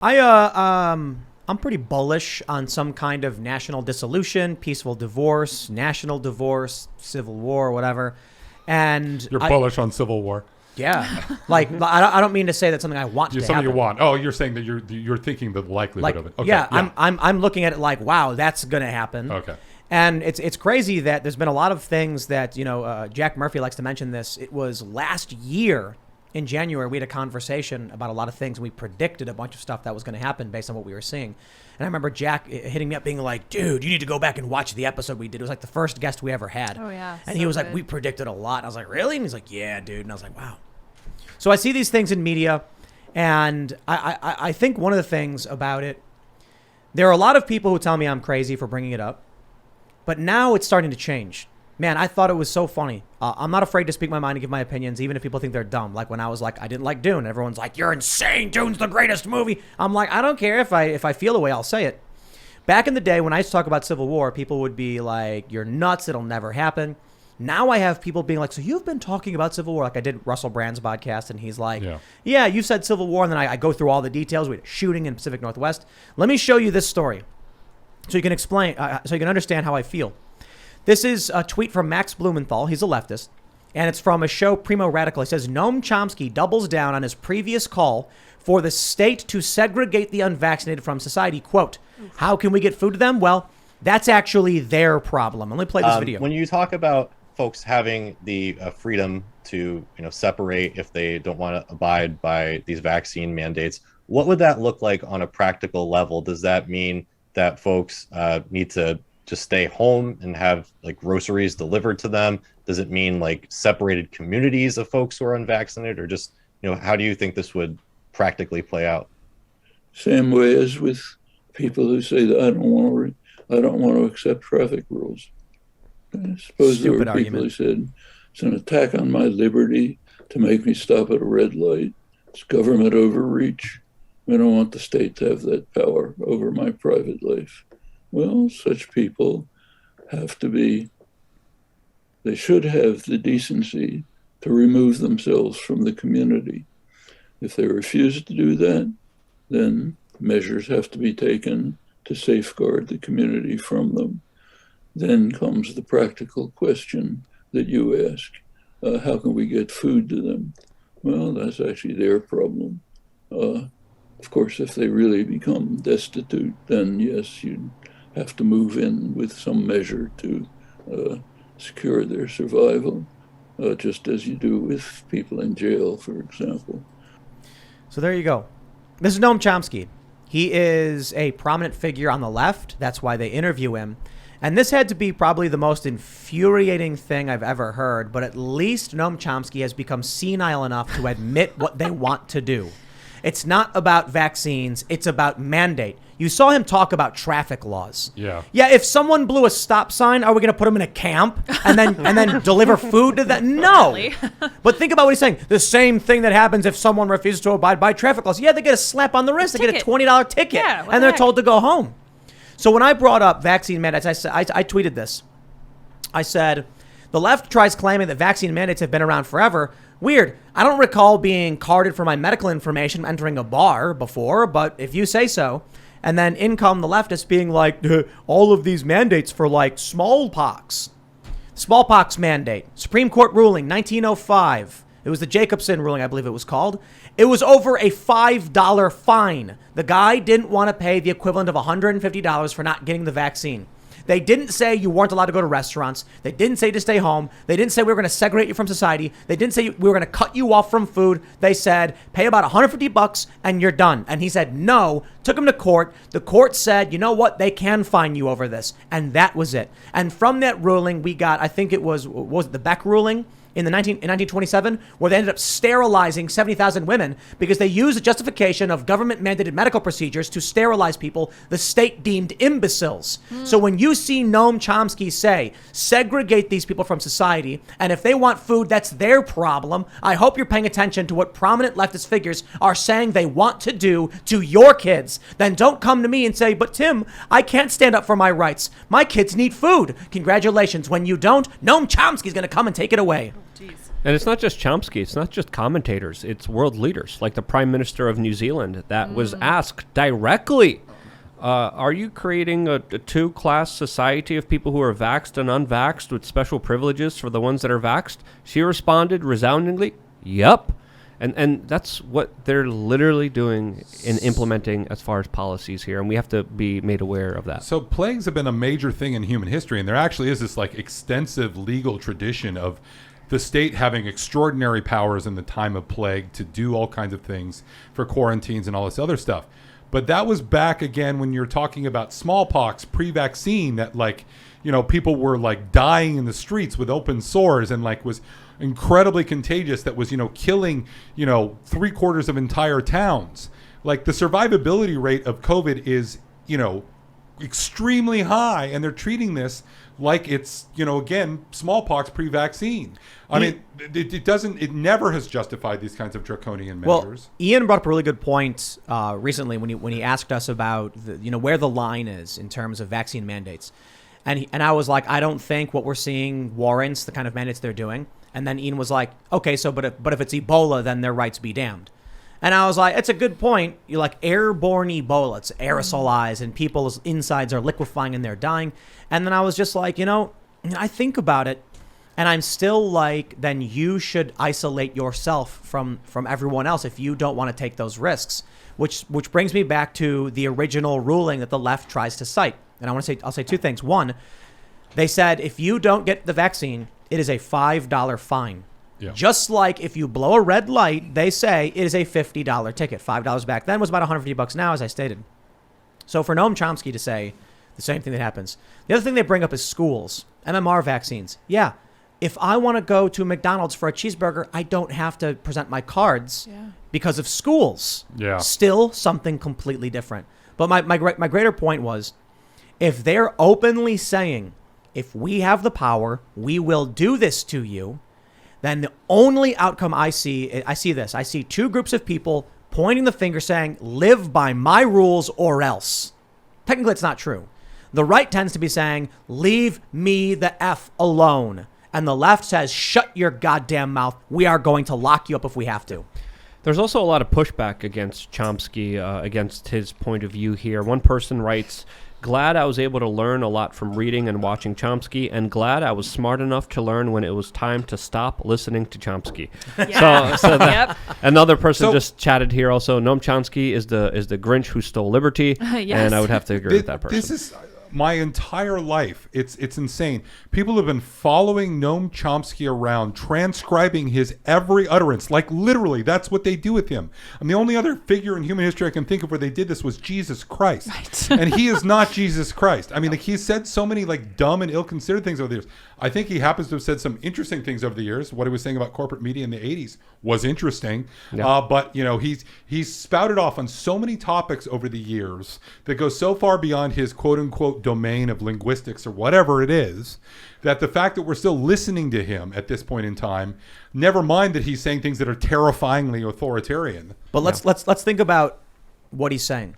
I'm pretty bullish on some kind of national dissolution, peaceful divorce, national divorce, civil war, whatever. And you're bullish on civil war. Yeah, like I don't mean to say that's something I want to something happen. You want. Oh, you're saying that you're thinking the likelihood of it. Okay. Yeah, I'm looking at it like, wow, that's going to happen. Okay. And it's crazy that there's been a lot of things that, Jack Murphy likes to mention this. It was last year in January, we had a conversation about a lot of things. We predicted a bunch of stuff that was going to happen based on what we were seeing. And I remember Jack hitting me up being like, dude, you need to go back and watch the episode we did. It was like the first guest we ever had. Oh, yeah. And he was like, we predicted a lot. And I was like, really? And he's like, yeah, dude. And I was like, wow. So I see these things in media, and I think one of the things about it, there are a lot of people who tell me I'm crazy for bringing it up, but now it's starting to change. Man, I thought it was so funny. I'm not afraid to speak my mind and give my opinions, even if people think they're dumb. Like when I was like, I didn't like Dune. Everyone's like, you're insane. Dune's the greatest movie. I'm like, I don't care if I feel a way, I'll say it. Back in the day when I used to talk about Civil War, people would be like, you're nuts. It'll never happen. Now I have people being like, so you've been talking about Civil War. Like I did Russell Brand's podcast, and he's like, yeah, you said Civil War. And then I go through all the details. We had a shooting in Pacific Northwest. Let me show you this story so you can explain, so you can understand how I feel. This is a tweet from Max Blumenthal. He's a leftist. And it's from a show, Primo Radical. He says, Noam Chomsky doubles down on his previous call for the state to segregate the unvaccinated from society. Quote, how can we get food to them? Well, that's actually their problem. Let me play this video. When you talk about folks having the freedom to separate if they don't want to abide by these vaccine mandates, what would that look like on a practical level? Does that mean that folks need to just stay home and have like groceries delivered to them? Does it mean like separated communities of folks who are unvaccinated, or just how do you think this would practically play out? Same way as with people who say that I don't want to accept traffic rules. I suppose there were people who said it's an attack on my liberty to make me stop at a red light. It's government overreach. I don't want the state to have that power over my private life. Well, such people they should have the decency to remove themselves from the community. If they refuse to do that, then measures have to be taken to safeguard the community from them. Then comes the practical question that you ask, how can we get food to them? Well, that's actually their problem. Of course, if they really become destitute, then yes, you'd have to move in with some measure to secure their survival, just as you do with people in jail, for example. So there you go. This is Noam Chomsky. He is a prominent figure on the left. That's why they interview him. And this had to be probably the most infuriating thing I've ever heard, but at least Noam Chomsky has become senile enough to admit what they want to do. It's not about vaccines. It's about mandate. You saw him talk about traffic laws. Yeah. Yeah, if someone blew a stop sign, are we going to put them in a camp and then deliver food to them? No. Really? But think about what he's saying. The same thing that happens if someone refuses to abide by traffic laws. Yeah, they get a slap on the wrist. They get a $20 ticket. Yeah, and they're told to go home. So when I brought up vaccine mandates, I tweeted this. I said, the left tries claiming that vaccine mandates have been around forever. Weird. I don't recall being carded for my medical information entering a bar before, but if you say so. And then in come the leftists being like, all of these mandates for like smallpox. Smallpox mandate. Supreme Court ruling, 1905. It was the Jacobson ruling, I believe it was called. It was over a $5 fine. The guy didn't want to pay the equivalent of $150 for not getting the vaccine. They didn't say you weren't allowed to go to restaurants. They didn't say to stay home. They didn't say we were going to segregate you from society. They didn't say we were going to cut you off from food. They said, pay about $150 and you're done. And he said, no, took him to court. The court said, you know what? They can fine you over this. And that was it. And from that ruling, we got, I think it was the Beck ruling in 1927, where they ended up sterilizing 70,000 women because they used a justification of government-mandated medical procedures to sterilize people the state deemed imbeciles. So when you see Noam Chomsky say, segregate these people from society, and if they want food, that's their problem, I hope you're paying attention to what prominent leftist figures are saying they want to do to your kids. Then don't come to me and say, but Tim, I can't stand up for my rights. My kids need food. Congratulations. When you don't, Noam Chomsky's going to come and take it away. Jeez. And it's not just Chomsky. It's not just commentators. It's world leaders, like the Prime Minister of New Zealand that was asked directly, are you creating a two-class society of people who are vaxxed and unvaxxed with special privileges for the ones that are vaxxed? She responded resoundingly, yep. And that's what they're literally doing and implementing as far as policies here, and we have to be made aware of that. So plagues have been a major thing in human history, and there actually is this like extensive legal tradition of the state having extraordinary powers in the time of plague to do all kinds of things for quarantines and all this other stuff. But that was back again when you're talking about smallpox pre-vaccine, that like, you know, people were like dying in the streets with open sores and like was incredibly contagious, that was, you know, killing, you know, 3/4 of entire towns. Like the survivability rate of COVID is, you know, extremely high, and they're treating this like it's, you know, again, smallpox pre-vaccine. I mean, it never has justified these kinds of draconian measures. Well, Ian brought up a really good point recently when he asked us about where the line is in terms of vaccine mandates, and I was like, I don't think what we're seeing warrants the kind of mandates they're doing. And then Ian was like, okay, so but if it's Ebola, then their rights be damned. And I was like, it's a good point. You're like airborne Ebola. It's aerosolized and people's insides are liquefying and they're dying. And then I was just like, I think about it and I'm still like, then you should isolate yourself from everyone else if you don't want to take those risks, which brings me back to the original ruling that the left tries to cite. And I'll say two things. One, they said, if you don't get the vaccine, it is a $5 fine. Yeah. Just like if you blow a red light, they say it is a $50 ticket. $5 back then was about $150 now, as I stated. So for Noam Chomsky to say the same thing that happens. The other thing they bring up is schools, MMR vaccines. Yeah, if I want to go to McDonald's for a cheeseburger, I don't have to present my cards because of schools. Yeah. Still something completely different. But my greater point was, if they're openly saying, if we have the power, we will do this to you, then the only outcome I see two groups of people pointing the finger saying, live by my rules or else. Technically, it's not true. The right tends to be saying, leave me the F alone. And the left says, shut your goddamn mouth. We are going to lock you up if we have to. There's also a lot of pushback against Chomsky, against his point of view here. One person writes, glad I was able to learn a lot from reading and watching Chomsky, and glad I was smart enough to learn when it was time to stop listening to Chomsky. Yeah. So that, another person just chatted here also. Noam Chomsky is the Grinch who stole liberty, and I would have to agree with that person. This is my entire life. It's insane. People have been following Noam Chomsky around, transcribing his every utterance. Like literally, that's what they do with him. And the only other figure in human history I can think of where they did this was Jesus Christ. Right. And he is not Jesus Christ. I mean, like he's said so many like dumb and ill-considered things over the years. I think he happens to have said some interesting things over the years. What he was saying about corporate media in the 80s was interesting. Yeah. But he's spouted off on so many topics over the years that go so far beyond his quote-unquote domain of linguistics or whatever it is, that the fact that we're still listening to him at this point in time, never mind that he's saying things that are terrifyingly authoritarian. But let's think about what he's saying.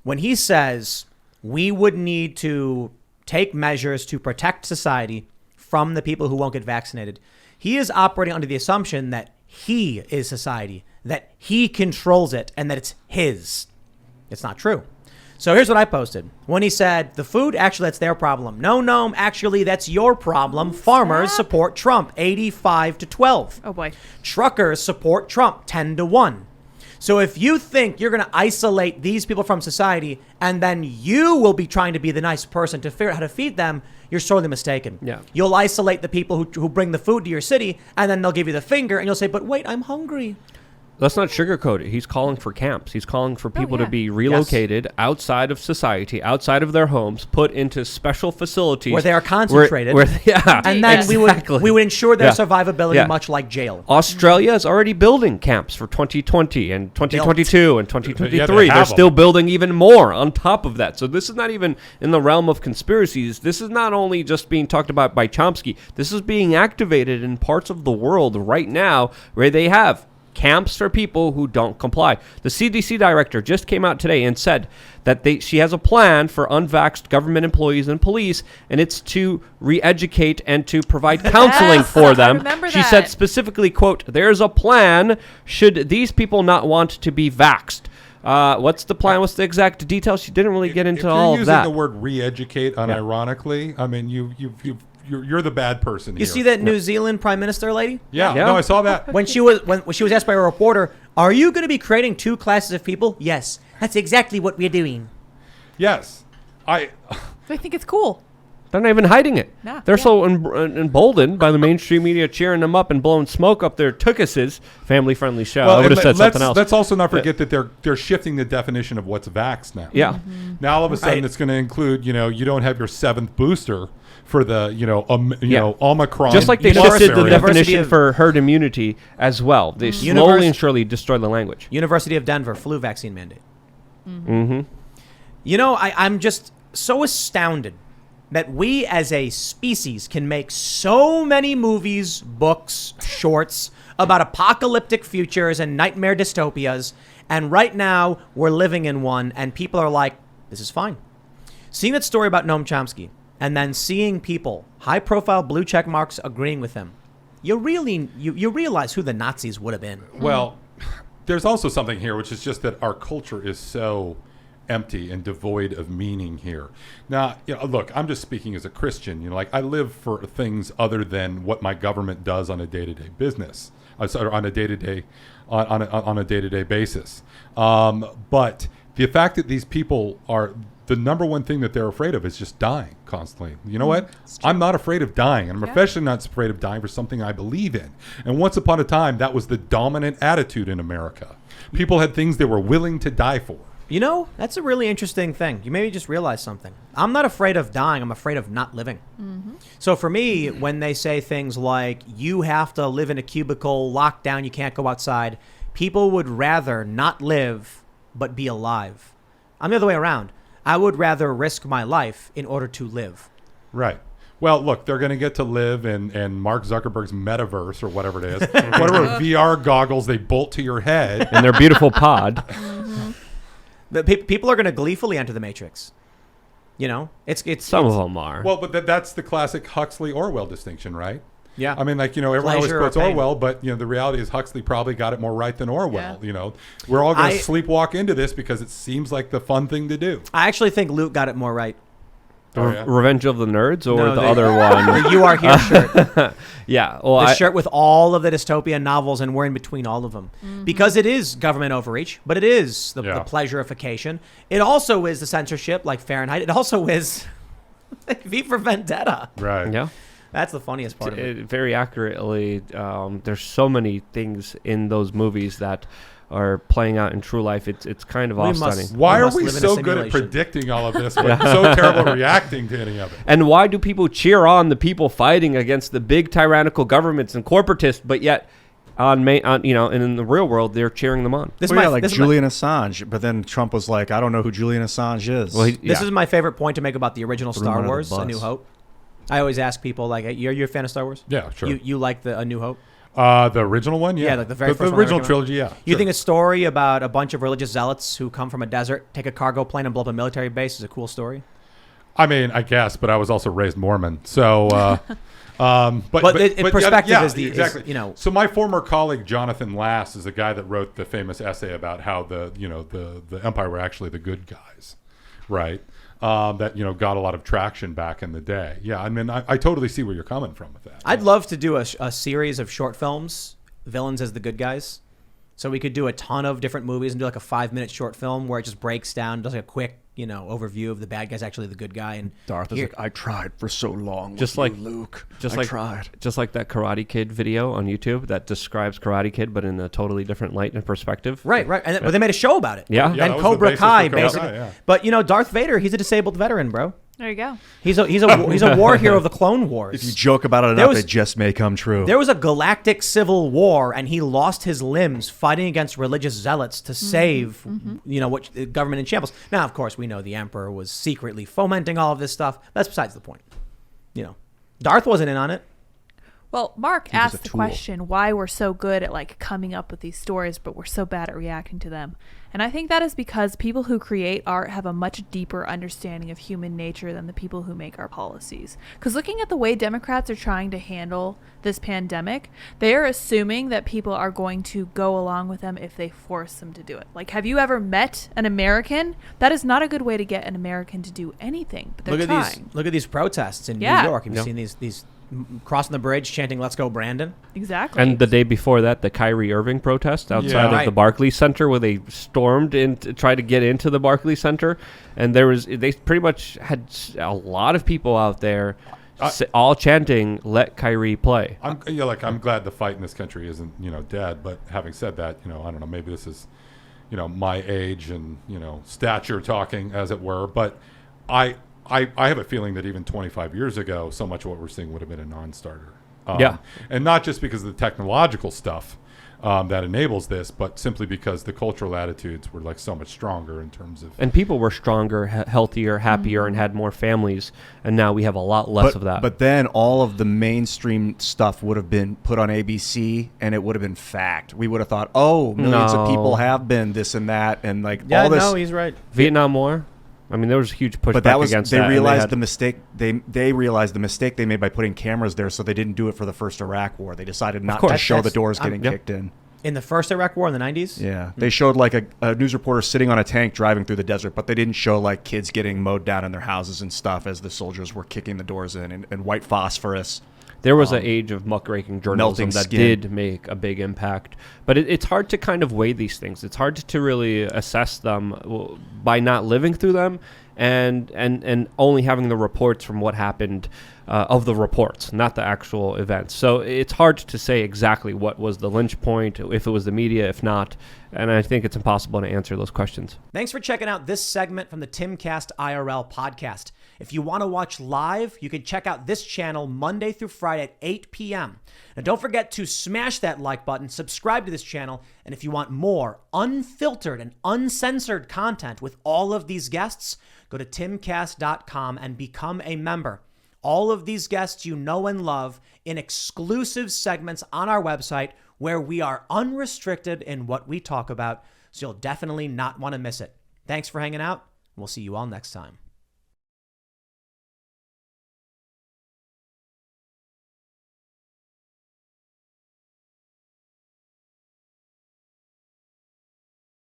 When he says we would need to take measures to protect society from the people who won't get vaccinated, he is operating under the assumption that he is society, that he controls it, and that it's his. It's not true. So here's what I posted. When he said, the food, actually, that's their problem. No, actually, that's your problem. Farmers support Trump, 85-12. Oh, boy. Truckers support Trump, 10-1. So if you think you're going to isolate these people from society and then you will be trying to be the nice person to figure out how to feed them, you're sorely mistaken. Yeah. You'll isolate the people who bring the food to your city, and then they'll give you the finger, and you'll say, but wait, I'm hungry. Let's not sugarcoat it. He's calling for camps. He's calling for people to be relocated outside of society, outside of their homes, put into special facilities where they are concentrated. And then we would ensure their survivability, much like jail. Australia is already building camps for 2020 and 2022 and 2023. They're still building even more on top of that. So this is not even in the realm of conspiracies. This is not only just being talked about by Chomsky. This is being activated in parts of the world right now where they have camps for people who don't comply. The CDC director just came out today and said that she has a plan for unvaxxed government employees and police, and it's to re-educate and to provide counseling for them. remember She that. said specifically, quote, "There's a plan should these people not want to be vaxxed." What's the plan? What's the exact details? She didn't really get into all of If that. you're using the word re-educate unironically, I mean, you're the bad person here. You see that New Zealand Prime Minister lady? Yeah, Yeah. no, I saw that. When she was asked by a reporter, "Are you going to be creating two classes of people?" Yes, that's exactly what we're doing. Yes. I think it's cool. They're not even hiding it. No, They're yeah. so emboldened by the mainstream media cheering them up and blowing smoke up their tuchuses. Family-friendly show. I would have and said something else. Let's also not forget that they're shifting the definition of what's vaxxed now. Yeah. Mm-hmm. Now all of a sudden Right. it's going to include, you don't have your 7th booster for the, Yeah. Omicron. Just like they University- shifted the variant. definition of- for herd immunity as well. They slowly Univers- and surely destroy the language. University of Denver flu vaccine mandate. Mm-hmm. I'm just so astounded that we as a species can make so many movies, books, shorts about apocalyptic futures and nightmare dystopias, and right now we're living in one, and people are like, this is fine. Seeing that story about Noam Chomsky, and then seeing people, high-profile blue check marks, agreeing with him, you realize who the Nazis would have been. Well, there's also something here, which is just that our culture is so empty and devoid of meaning here. Now, look, I'm just speaking as a Christian. I live for things other than what my government does on a day-to-day business, on a day-to-day, on a day-to-day basis. But the fact that these people are the number one thing that they're afraid of is just dying constantly. You know what? I'm not afraid of dying, and I'm especially not afraid of dying for something I believe in. And once upon a time, that was the dominant attitude in America. People had things they were willing to die for. That's a really interesting thing. You maybe just realize something. I'm not afraid of dying. I'm afraid of not living. Mm-hmm. So for me, when they say things like, you have to live in a cubicle, locked down, you can't go outside, people would rather not live but be alive. I'm the other way around. I would rather risk my life in order to live. Right. Well, look, they're going to get to live in Mark Zuckerberg's metaverse or whatever it is. Whatever VR goggles they bolt to your head. In their beautiful pod. But people are going to gleefully enter the Matrix. It's Some of them are. Well, but that's the classic Huxley-Orwell distinction, right? Yeah. I mean, everyone always Pleasure or quotes pain. Orwell, but the reality is Huxley probably got it more right than Orwell. We're all going to sleepwalk into this because it seems like the fun thing to do. I actually think Luke got it more right. Oh, yeah? Revenge of the Nerds or No, the other one? The You Are Here shirt. Yeah. Well, The shirt with all of the dystopian novels, and we're in between all of them. Because it is government overreach, but it is the pleasurification. It also is the censorship, like Fahrenheit. It also is V for Vendetta. Right. yeah. That's the funniest part of it. Very accurately, there's so many things in those movies that are playing out in true life. It's kind of We must- off-stunning. Why We are must we live in a so good at simulation. predicting all of this, but so terrible at reacting to any of it? And why do people cheer on the people fighting against the big tyrannical governments and corporatists, but yet and in the real world they're cheering them on? This is Well, yeah, my- like this is my- Julian Assange, but then Trump was like, I don't know who Julian Assange is. Well, This is my favorite point to make about the original Threw him Star under the Wars, A bus. New Hope. I always ask people, like, you're a fan of Star Wars? Yeah, sure. You like the A New Hope? The original one, Yeah, like the very first one original that came out. trilogy, yeah. You think a story about a bunch of religious zealots who come from a desert, take a cargo plane, and blow up a military base is a cool story? I mean, I guess, but I was also raised Mormon, so. Perspective is the exactly. is, So my former colleague Jonathan Lass is the guy that wrote the famous essay about how the Empire were actually the good guys, right? That got a lot of traction back in the day. Yeah, I mean, I totally see where you're coming from with that. I'd love to do a series of short films, villains as the good guys. So we could do a ton of different movies and do like a 5-minute short film where it just breaks down, does like a quick, overview of the bad guy's actually the good guy. And Darth is like, I tried for so long. Just with like you, Luke. Just I like tried. Just like that Karate Kid video on YouTube that describes Karate Kid, but in a totally different light and perspective. right. And but they made a show about it. Yeah. Yeah, And that was the Cobra basis Kai, for Cobra basically. Kai, yeah. But Darth Vader, he's a disabled veteran, bro. There you go. He's a war hero of the Clone Wars. If you joke about it There enough, was- it just may come true. There was a galactic civil war, and he lost his limbs fighting against religious zealots to save, what the government in shambles. Now, of course, we know the Emperor was secretly fomenting all of this stuff. That's besides the point. Darth wasn't in on it. Well, Mark He was a asked the tool. question why we're so good at like coming up with these stories, but we're so bad at reacting to them. And I think that is because people who create art have a much deeper understanding of human nature than the people who make our policies. Because looking at the way Democrats are trying to handle this pandemic, they are assuming that people are going to go along with them if they force them to do it. Like, have you ever met an American? That is not a good way to get an American to do anything, but they're trying. Look at these protests in New York. Have you seen these crossing the bridge chanting "Let's go, Brandon"? Exactly. And the day before that, the Kyrie Irving protest outside of the Barclays Center, where they stormed in to try to get into the Barclays Center, and they pretty much had a lot of people out there, all chanting "Let Kyrie play." I'm glad the fight in this country isn't dead. But having said that, I don't know. Maybe this is my age and stature talking, as it were. But I have a feeling that even 25 years ago, so much of what we're seeing would have been a non-starter. And not just because of the technological stuff that enables this, but simply because the cultural attitudes were like so much stronger in terms of. And people were stronger, healthier, happier, and had more families. And now we have a lot less of that. But then all of the mainstream stuff would have been put on ABC, and it would have been fact. We would have thought, millions of people have been this and that, and like all this. No, he's right. Vietnam War. I mean, there was a huge pushback but that was, against they that. realized the mistake. They realized the mistake they made by putting cameras there, so they didn't do it for the first Iraq War. They decided not to show the doors getting kicked in. In the first Iraq War in the 90s? Yeah. They showed like a news reporter sitting on a tank driving through the desert, but they didn't show like kids getting mowed down in their houses and stuff as the soldiers were kicking the doors in and white phosphorus. There was an age of muckraking journalism that did make a big impact. But it's hard to kind of weigh these things. It's hard to really assess them by not living through them and only having the reports from what happened of the reports, not the actual events. So it's hard to say exactly what was the lynch point, if it was the media, if not. And I think it's impossible to answer those questions. Thanks for checking out this segment from the Timcast IRL podcast. If you want to watch live, you can check out this channel Monday through Friday at 8 p.m. And don't forget to smash that like button, subscribe to this channel, and if you want more unfiltered and uncensored content with all of these guests, go to timcast.com and become a member. All of these guests you know and love in exclusive segments on our website where we are unrestricted in what we talk about, so you'll definitely not want to miss it. Thanks for hanging out. We'll see you all next time.